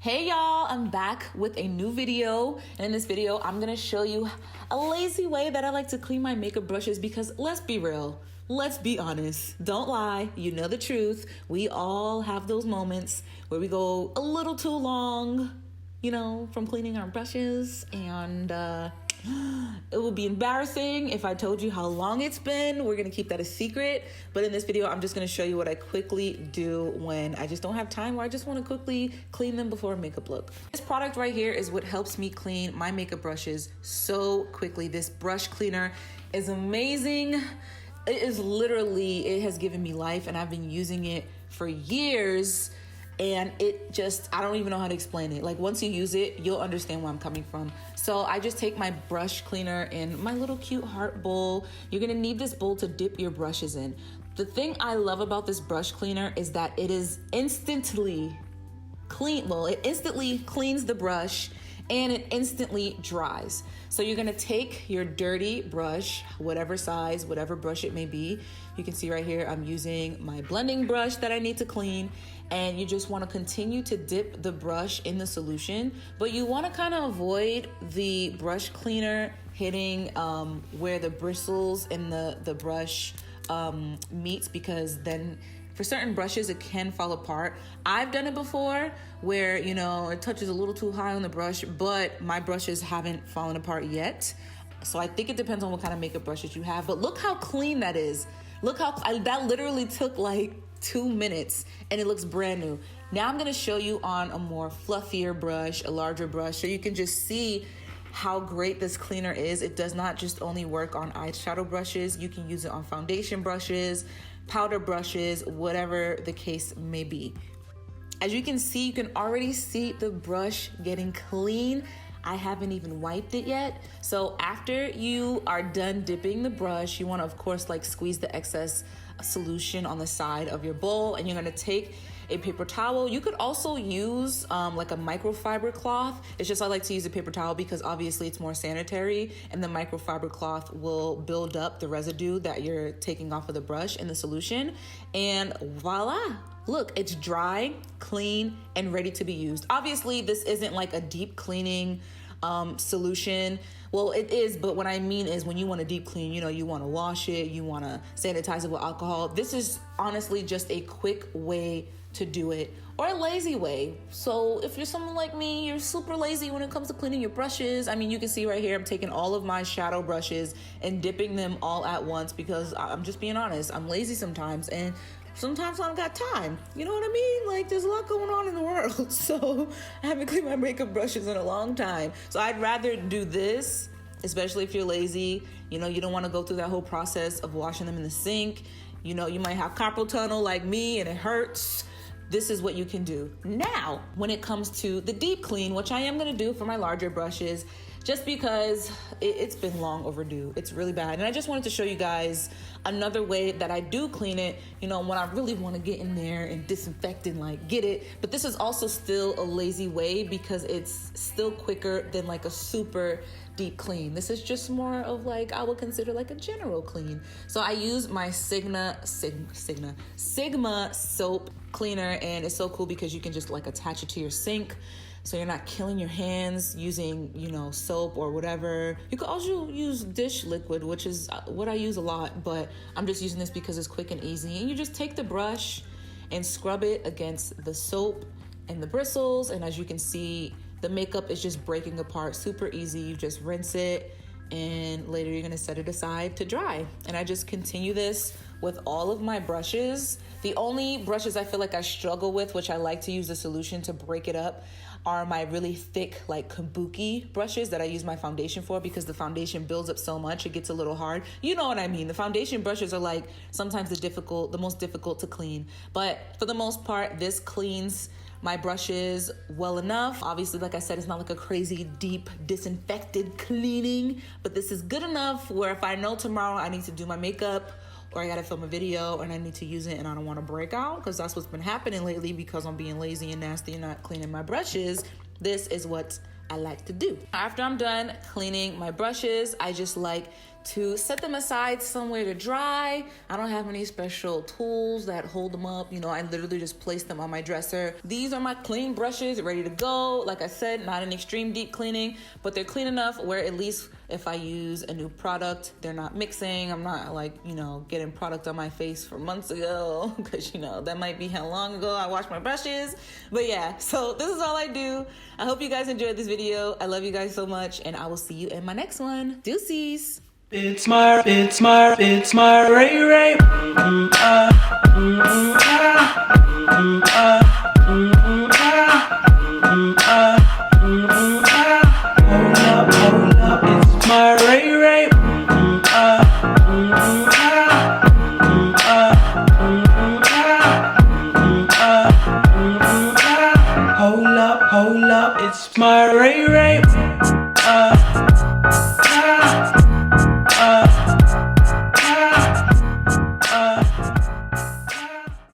Hey y'all, I'm back with a new video, and in this video I'm gonna show you a lazy way that I like to clean my makeup brushes because let's be real, let's be honest, don't lie, you know the truth. We all have those moments where we go a little too long, you know, from cleaning our brushes, and it would be embarrassing if I told you how long it's been. We're gonna keep that a secret, but in this video I'm just gonna show you what I quickly do when I just don't have time, or I just want to quickly clean them before a makeup look. This product right here is what helps me clean my makeup brushes so quickly. This brush cleaner is amazing. It is literally, it has given me life, and I've been using it for years. And it just, I don't even know how to explain it. Like, once you use it, you'll understand where I'm coming from. So I just take my brush cleaner in my little cute heart bowl. You're gonna need this bowl to dip your brushes in. The thing I love about this brush cleaner is that it is instantly clean. Well, it instantly cleans the brush and it instantly dries. So you're gonna take your dirty brush, whatever size, whatever brush it may be. You can see right here, I'm using my blending brush that I need to clean, and you just wanna continue to dip the brush in the solution, but you wanna kind of avoid the brush cleaner hitting where the bristles in the brush meets, because then for certain brushes, it can fall apart. I've done it before where, you know, it touches a little too high on the brush, but my brushes haven't fallen apart yet. So I think it depends on what kind of makeup brushes you have, but look how clean that is. Look how, that literally took like 2 minutes and it looks brand new. Now I'm gonna show you on a more fluffier brush, a larger brush, so you can just see how great this cleaner is. It does not just only work on eyeshadow brushes. You can use it on foundation brushes, powder brushes, whatever the case may be. As you can see, you can already see the brush getting clean. I haven't even wiped it yet. So after you are done dipping the brush, you want to, of course, like squeeze the excess solution on the side of your bowl, and you're going to take a paper towel. You could also use like a microfiber cloth. It's just I like to use a paper towel because obviously it's more sanitary, and the microfiber cloth will build up the residue that you're taking off of the brush in the solution, and voila. Look, it's dry, clean, and ready to be used. Obviously, this isn't like a deep cleaning solution. Well, it is, but what I mean is when you want to deep clean, you know, you want to wash it, you want to sanitize it with alcohol. This is honestly just a quick way to do it, or a lazy way. So if you're someone like me, you're super lazy when it comes to cleaning your brushes. I mean, you can see right here, I'm taking all of my shadow brushes and dipping them all at once because I'm just being honest. I'm lazy sometimes, and sometimes I don't got time. You know what I mean? Like, there's a lot going on in the world. So I haven't cleaned my makeup brushes in a long time. So I'd rather do this, especially if you're lazy. You know, you don't want to go through that whole process of washing them in the sink. You know, you might have carpal tunnel like me and it hurts. This is what you can do. Now, when it comes to the deep clean, which I am gonna do for my larger brushes, just because it's been long overdue. It's really bad. And I just wanted to show you guys another way that I do clean it, you know, when I really wanna get in there and disinfect and like get it. But this is also still a lazy way because it's still quicker than like a super deep clean. This is just more of like, I would consider like a general clean. So I use my Sigma soap cleaner, and it's so cool because you can just like attach it to your sink, so you're not killing your hands using, you know, soap or whatever. You could also use dish liquid, which is what I use a lot, but I'm just using this because it's quick and easy. And you just take the brush and scrub it against the soap and the bristles, and as you can see, the makeup is just breaking apart super easy. You just rinse it, and later you're gonna set it aside to dry. And I just continue this with all of my brushes. The only brushes I feel like I struggle with, which I like to use the solution to break it up, are my really thick, like kabuki brushes that I use my foundation for, because the foundation builds up so much, it gets a little hard. You know what I mean? The foundation brushes are like sometimes the most difficult to clean. But for the most part, this cleans my brushes well enough. Obviously, like I said, it's not like a crazy deep disinfected cleaning, but this is good enough where if I know tomorrow I need to do my makeup, or I gotta film a video and I need to use it and I don't wanna break out, because that's what's been happening lately because I'm being lazy and nasty and not cleaning my brushes, this is what I like to do. After I'm done cleaning my brushes, I just like to set them aside somewhere to dry. I don't have any special tools that hold them up. You know, I literally just place them on my dresser. These are my clean brushes, ready to go. Like I said, not an extreme deep cleaning, but they're clean enough where at least if I use a new product, they're not mixing. I'm not like, you know, getting product on my face from months ago, because, you know, that might be how long ago I washed my brushes. But yeah, so this is all I do. I hope you guys enjoyed this video. I love you guys so much, and I will see you in my next one. Deuces. It's my Ray Ray. Hold up, it's my Ray Ray. Hold up, it's my Ray Ray.